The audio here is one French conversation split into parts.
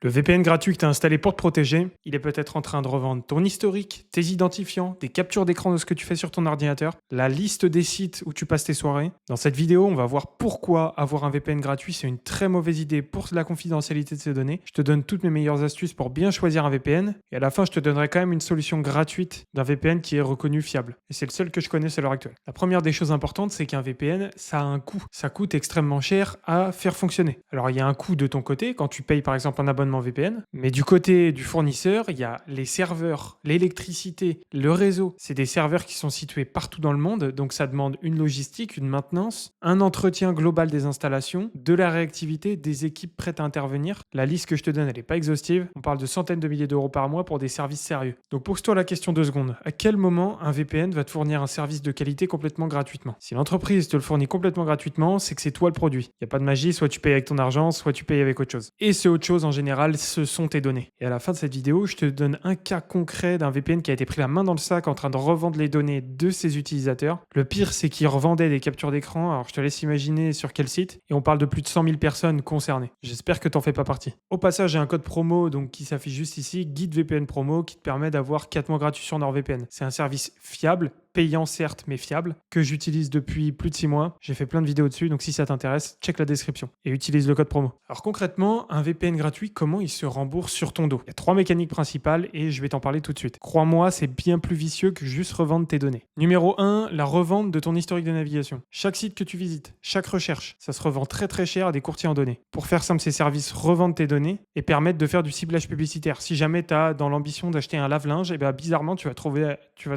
Le VPN gratuit que tu as installé pour te protéger, il est peut-être en train de revendre ton historique, tes identifiants, des captures d'écran de ce que tu fais sur ton ordinateur, la liste des sites où tu passes tes soirées. Dans cette vidéo, on va voir pourquoi avoir un VPN gratuit, c'est une très mauvaise idée pour la confidentialité de ces données. Je te donne toutes mes meilleures astuces pour bien choisir un VPN. Et à la fin, je te donnerai quand même une solution gratuite d'un VPN qui est reconnu fiable. Et c'est le seul que je connaisse à l'heure actuelle. La première des choses importantes, c'est qu'un VPN, ça a un coût. Ça coûte extrêmement cher à faire fonctionner. Alors, il y a un coût de ton côté quand tu payes par exemple un abonnement VPN, mais du côté du fournisseur, il y a les serveurs, l'électricité, le réseau. C'est des serveurs qui sont situés partout dans le monde, donc ça demande une logistique, une maintenance, un entretien global des installations, de la réactivité, des équipes prêtes à intervenir. La liste que je te donne, elle n'est pas exhaustive. On parle de centaines de milliers d'euros par mois pour des services sérieux. Donc pose-toi la question 2 secondes. À quel moment un VPN va te fournir un service de qualité complètement gratuitement? Si l'entreprise te le fournit complètement gratuitement, c'est que c'est toi le produit. Il n'y a pas de magie, soit tu payes avec ton argent, soit tu payes avec autre chose. Et ce autre chose, en général, ce sont tes données. Et à la fin de cette vidéo, je te donne un cas concret d'un VPN qui a été pris la main dans le sac en train de revendre les données de ses utilisateurs. Le pire, c'est qu'il revendait des captures d'écran. Alors, je te laisse imaginer sur quel site. Et on parle de plus de 100 000 personnes concernées. J'espère que t'en fais pas partie. Au passage, j'ai un code promo donc, qui s'affiche juste ici, Guide VPN Promo, qui te permet d'avoir 4 mois gratuits sur NordVPN. C'est un service fiable, payant certes, mais fiable, que j'utilise depuis plus de 6 mois. J'ai fait plein de vidéos dessus, donc si ça t'intéresse, check la description et utilise le code promo. Alors concrètement, un VPN gratuit, comment il se rembourse sur ton dos? Il y a 3 mécaniques principales et je vais t'en parler tout de suite. Crois-moi, c'est bien plus vicieux que juste revendre tes données. Numéro 1, la revente de ton historique de navigation. Chaque site que tu visites, chaque recherche, ça se revend très très cher à des courtiers en données. Pour faire simple, ces services revendent tes données et permettent de faire du ciblage publicitaire. Si jamais tu as dans l'ambition d'acheter un lave-linge, et bien bizarrement, tu vas te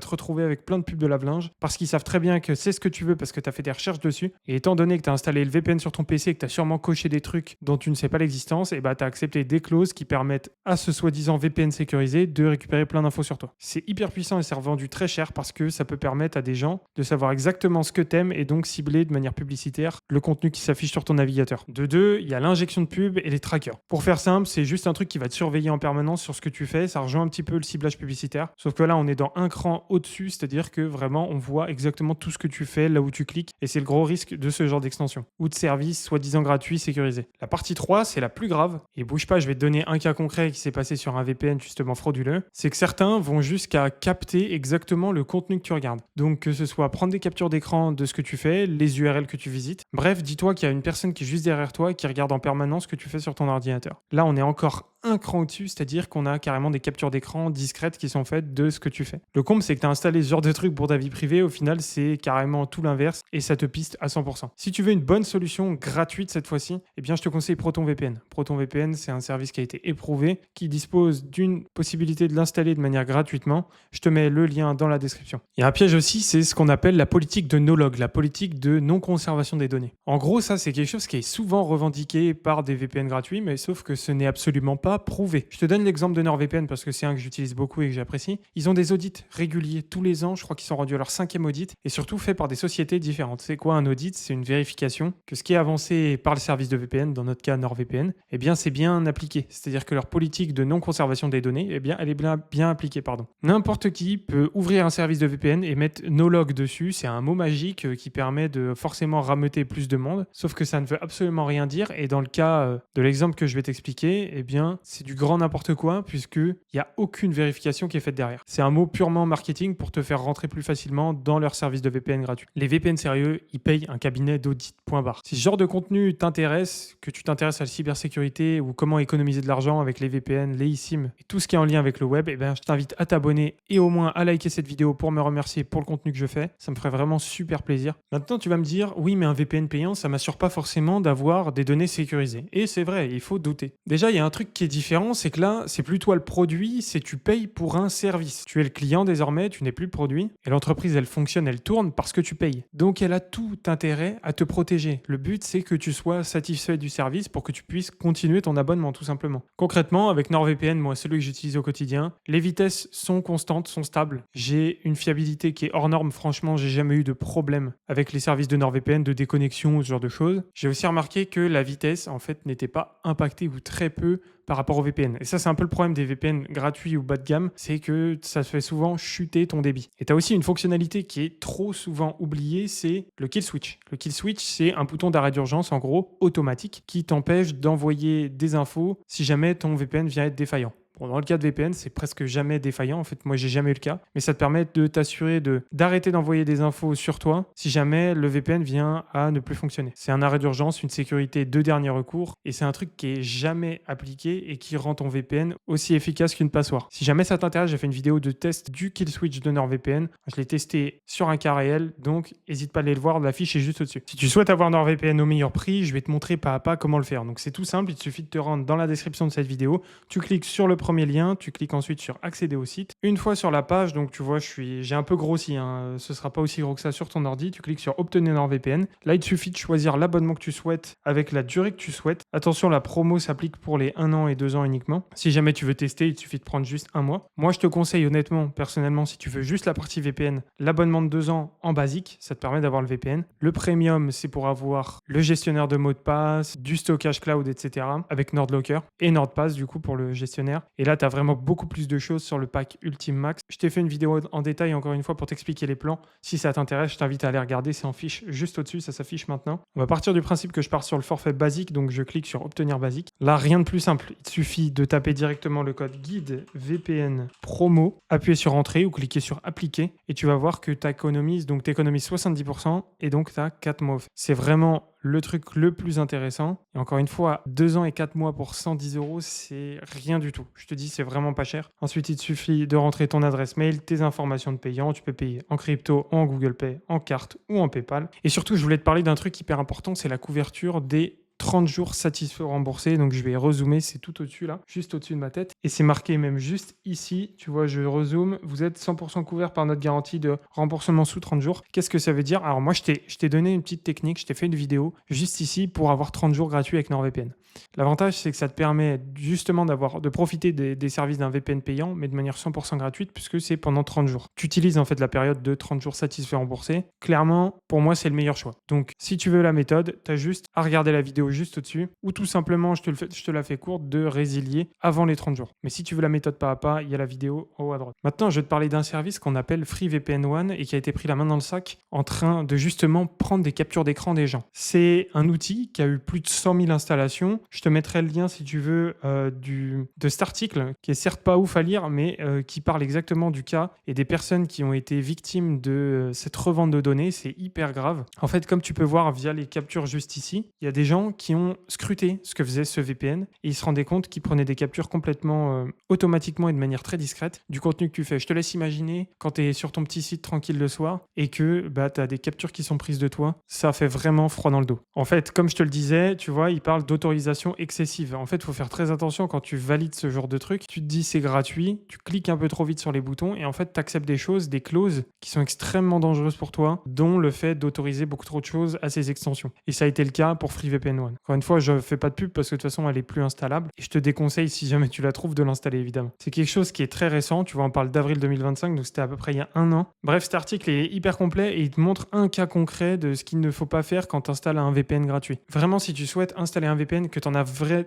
retrouver avec plein de pubs de lave-linge parce qu'ils savent très bien que c'est ce que tu veux parce que tu as fait des recherches dessus. Et étant donné que tu as installé le VPN sur ton PC et que tu as sûrement coché des trucs dont tu ne sais pas l'existence, et bah tu as accepté des clauses qui permettent à ce soi-disant VPN sécurisé de récupérer plein d'infos sur toi. C'est hyper puissant et c'est revendu très cher parce que ça peut permettre à des gens de savoir exactement ce que t'aimes et donc cibler de manière publicitaire le contenu qui s'affiche sur ton navigateur. De deux, il y a l'injection de pub et les trackers. Pour faire simple, c'est juste un truc qui va te surveiller en permanence sur ce que tu fais. Ça rejoint un petit peu le ciblage publicitaire. Sauf que là, on est dans un cran au-dessus, c'est-à-dire que vraiment, on voit exactement tout ce que tu fais, là où tu cliques. Et c'est le gros risque de ce genre d'extension ou de service soi-disant gratuit, sécurisé. La partie 3, c'est la plus grave. Et bouge pas, je vais te donner un cas concret qui s'est passé sur un VPN justement frauduleux. C'est que certains vont jusqu'à capter exactement le contenu que tu regardes. Donc que ce soit prendre des captures d'écran de ce que tu fais, les URL que tu visites. Bref, dis-toi qu'il y a une personne qui est juste derrière toi et qui regarde en permanence ce que tu fais sur ton ordinateur. Là, on est encore un cran au-dessus, c'est-à-dire qu'on a carrément des captures d'écran discrètes qui sont faites de ce que tu fais. Le comble, c'est que tu as installé ce genre de truc pour ta vie privée, au final, c'est carrément tout l'inverse et ça te piste à 100%. Si tu veux une bonne solution gratuite cette fois-ci, eh bien, je te conseille ProtonVPN. ProtonVPN, c'est un service qui a été éprouvé, qui dispose d'une possibilité de l'installer de manière gratuitement. Je te mets le lien dans la description. Il y a un piège aussi, c'est ce qu'on appelle la politique de no-log, la politique de non-conservation des données. En gros, ça, c'est quelque chose qui est souvent revendiqué par des VPN gratuits, mais sauf que ce n'est absolument pas prouvé. Je te donne l'exemple de NordVPN parce que c'est un que j'utilise beaucoup et que j'apprécie. Ils ont des audits réguliers tous les ans. Je crois qu'ils sont rendus à leur 5e audit et surtout fait par des sociétés différentes. C'est quoi un audit? C'est une vérification que ce qui est avancé par le service de VPN, dans notre cas NordVPN, eh bien c'est bien appliqué. C'est-à-dire que leur politique de non-conservation des données, eh bien elle est bien appliquée, pardon. N'importe qui peut ouvrir un service de VPN et mettre no-log dessus. C'est un mot magique qui permet de forcément rameuter plus de monde. Sauf que ça ne veut absolument rien dire. Et dans le cas de l'exemple que je vais t'expliquer, eh bien c'est du grand n'importe quoi puisqu'il n'y a aucune vérification qui est faite derrière. C'est un mot purement marketing pour te faire rentrer plus facilement dans leur service de VPN gratuit. Les VPN sérieux, ils payent un cabinet d'audit, point barre. Si ce genre de contenu t'intéresse, que tu t'intéresses à la cybersécurité ou comment économiser de l'argent avec les VPN, les eSIM et tout ce qui est en lien avec le web, eh bien, je t'invite à t'abonner et au moins à liker cette vidéo pour me remercier pour le contenu que je fais. Ça me ferait vraiment super plaisir. Maintenant, tu vas me dire, oui, mais un VPN payant, ça m'assure pas forcément d'avoir des données sécurisées. Et c'est vrai, il faut douter. Déjà, il y a un truc qui est différent, c'est que là, c'est plus toi le produit, c'est tu payes pour un service. Tu es le client désormais, tu n'es plus le produit. Et l'entreprise, elle fonctionne, elle tourne parce que tu payes. Donc, elle a tout intérêt à te protéger. Le but, c'est que tu sois satisfait du service pour que tu puisses continuer ton abonnement, tout simplement. Concrètement, avec NordVPN, moi, celui que j'utilise au quotidien, les vitesses sont constantes, sont stables. J'ai une fiabilité qui est hors norme. Franchement, j'ai jamais eu de problème avec les services de NordVPN, de déconnexion ou ce genre de choses. J'ai aussi remarqué que la vitesse, en fait, n'était pas impactée ou très peu par rapport au VPN. Et ça, c'est un peu le problème des VPN gratuits ou bas de gamme, c'est que ça fait souvent chuter ton débit. Et tu as aussi une fonctionnalité qui est trop souvent oubliée, c'est le kill switch. Le kill switch, c'est un bouton d'arrêt d'urgence, en gros, automatique, qui t'empêche d'envoyer des infos si jamais ton VPN vient être défaillant. Bon, dans le cas de VPN, c'est presque jamais défaillant. En fait, moi, j'ai jamais eu le cas. Mais ça te permet de t'assurer d'arrêter d'envoyer des infos sur toi si jamais le VPN vient à ne plus fonctionner. C'est un arrêt d'urgence, une sécurité de dernier recours. Et c'est un truc qui est jamais appliqué et qui rend ton VPN aussi efficace qu'une passoire. Si jamais ça t'intéresse, j'ai fait une vidéo de test du kill switch de NordVPN. Je l'ai testé sur un cas réel. Donc, n'hésite pas à aller le voir. La fiche est juste au-dessus. Si tu souhaites avoir NordVPN au meilleur prix, je vais te montrer pas à pas comment le faire. Donc, c'est tout simple. Il te suffit de te rendre dans la description de cette vidéo. Tu cliques sur le premier lien, tu cliques ensuite sur accéder au site. Une fois sur la page, donc tu vois, j'ai un peu grossi, hein, ce sera pas aussi gros que ça sur ton ordi. Tu cliques sur obtenir NordVPN. Là, il te suffit de choisir l'abonnement que tu souhaites avec la durée que tu souhaites. Attention, la promo s'applique pour les 1 an et 2 ans uniquement. Si jamais tu veux tester, il te suffit de prendre juste 1 mois. Moi, je te conseille honnêtement, personnellement, si tu veux juste la partie VPN, l'abonnement de 2 ans en basique, ça te permet d'avoir le VPN. Le premium, c'est pour avoir le gestionnaire de mots de passe, du stockage cloud, etc. avec NordLocker et NordPass du coup pour le gestionnaire. Et là, tu as vraiment beaucoup plus de choses sur le pack Ultime Max. Je t'ai fait une vidéo en détail encore une fois pour t'expliquer les plans. Si ça t'intéresse, je t'invite à aller regarder. C'est en fiche juste au-dessus, ça s'affiche maintenant. On va partir du principe que je pars sur le forfait basique, donc je clique sur obtenir basique. Là, rien de plus simple. Il te suffit de taper directement le code guide VPN promo, appuyer sur entrée ou cliquer sur appliquer et tu vas voir que tu économises, donc tu économises 70% et donc tu as 4 mois. C'est vraiment le truc le plus intéressant. Et encore une fois, 2 ans et 4 mois pour 110 €, c'est rien du tout. Je te dis, c'est vraiment pas cher. Ensuite, il te suffit de rentrer ton adresse mail, tes informations de payant. Tu peux payer en crypto, en Google Pay, en carte ou en PayPal. Et surtout, je voulais te parler d'un truc hyper important, c'est la couverture des 30 jours satisfaits remboursés. Donc, je vais rezoomer, c'est tout au-dessus là, juste au-dessus de ma tête. Et c'est marqué même juste ici. Tu vois, je rezoome. Vous êtes 100% couvert par notre garantie de remboursement sous 30 jours. Qu'est-ce que ça veut dire? Alors, moi, je t'ai donné une petite technique. Je t'ai fait une vidéo juste ici pour avoir 30 jours gratuits avec NordVPN. L'avantage, c'est que ça te permet justement de profiter des services d'un VPN payant, mais de manière 100% gratuite, puisque c'est pendant 30 jours. Tu utilises en fait la période de 30 jours satisfaits remboursés. Clairement, pour moi, c'est le meilleur choix. Donc, si tu veux la méthode, tu as juste à regarder la vidéo juste au-dessus, ou tout simplement, je te la fais courte, de résilier avant les 30 jours. Mais si tu veux la méthode pas à pas, il y a la vidéo en haut à droite. Maintenant, je vais te parler d'un service qu'on appelle FreeVPN One et qui a été pris la main dans le sac en train de justement prendre des captures d'écran des gens. C'est un outil qui a eu plus de 100 000 installations. Je te mettrai le lien si tu veux de cet article qui est certes pas ouf à lire, mais qui parle exactement du cas et des personnes qui ont été victimes de cette revente de données. C'est hyper grave. En fait, comme tu peux voir via les captures juste ici, il y a des gens qui ont scruté ce que faisait ce VPN et ils se rendaient compte qu'ils prenaient des captures complètement automatiquement et de manière très discrète du contenu que tu fais. Je te laisse imaginer quand tu es sur ton petit site tranquille le soir et que tu as des captures qui sont prises de toi. Ça fait vraiment froid dans le dos. En fait, comme je te le disais, tu vois, il parle d'autorisation excessive. En fait, il faut faire très attention quand tu valides ce genre de truc. Tu te dis c'est gratuit, tu cliques un peu trop vite sur les boutons et en fait, tu acceptes des choses, des clauses qui sont extrêmement dangereuses pour toi, dont le fait d'autoriser beaucoup trop de choses à ces extensions. Et ça a été le cas pour FreeVPN One. Encore une fois, je fais pas de pub parce que de toute façon, elle est plus installable et je te déconseille, si jamais tu la trouves, de l'installer évidemment. C'est quelque chose qui est très récent. Tu vois, on parle d'avril 2025, donc c'était à peu près il y a 1 an. Bref, cet article est hyper complet et il te montre un cas concret de ce qu'il ne faut pas faire quand tu installes un VPN gratuit. Vraiment, si tu souhaites installer un VPN, que tu en as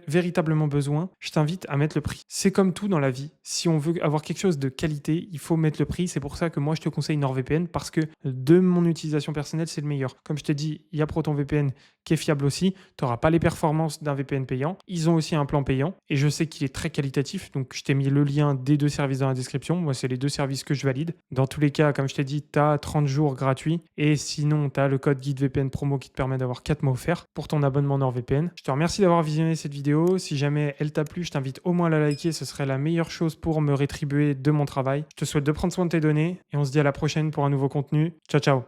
véritablement besoin, je t'invite à mettre le prix. C'est comme tout dans la vie. Si on veut avoir quelque chose de qualité, il faut mettre le prix. C'est pour ça que moi, je te conseille NordVPN parce que de mon utilisation personnelle, c'est le meilleur. Comme je t'ai dit, il y a ProtonVPN qui est fiable aussi. Tu n'auras pas les performances d'un VPN payant. Ils ont aussi un plan payant et je sais qu'il est très qualitatif. Donc, je t'ai mis le lien des 2 services dans la description. Moi, c'est les 2 services que je valide. Dans tous les cas, comme je t'ai dit, tu as 30 jours gratuits et sinon, tu as le code guide VPN promo qui te permet d'avoir 4 mois offerts pour ton abonnement NordVPN. Je te remercie d'avoir visionné cette vidéo. Si jamais elle t'a plu, je t'invite au moins à la liker. Ce serait la meilleure chose pour me rétribuer de mon travail. Je te souhaite de prendre soin de tes données et on se dit à la prochaine pour un nouveau contenu. Ciao, ciao.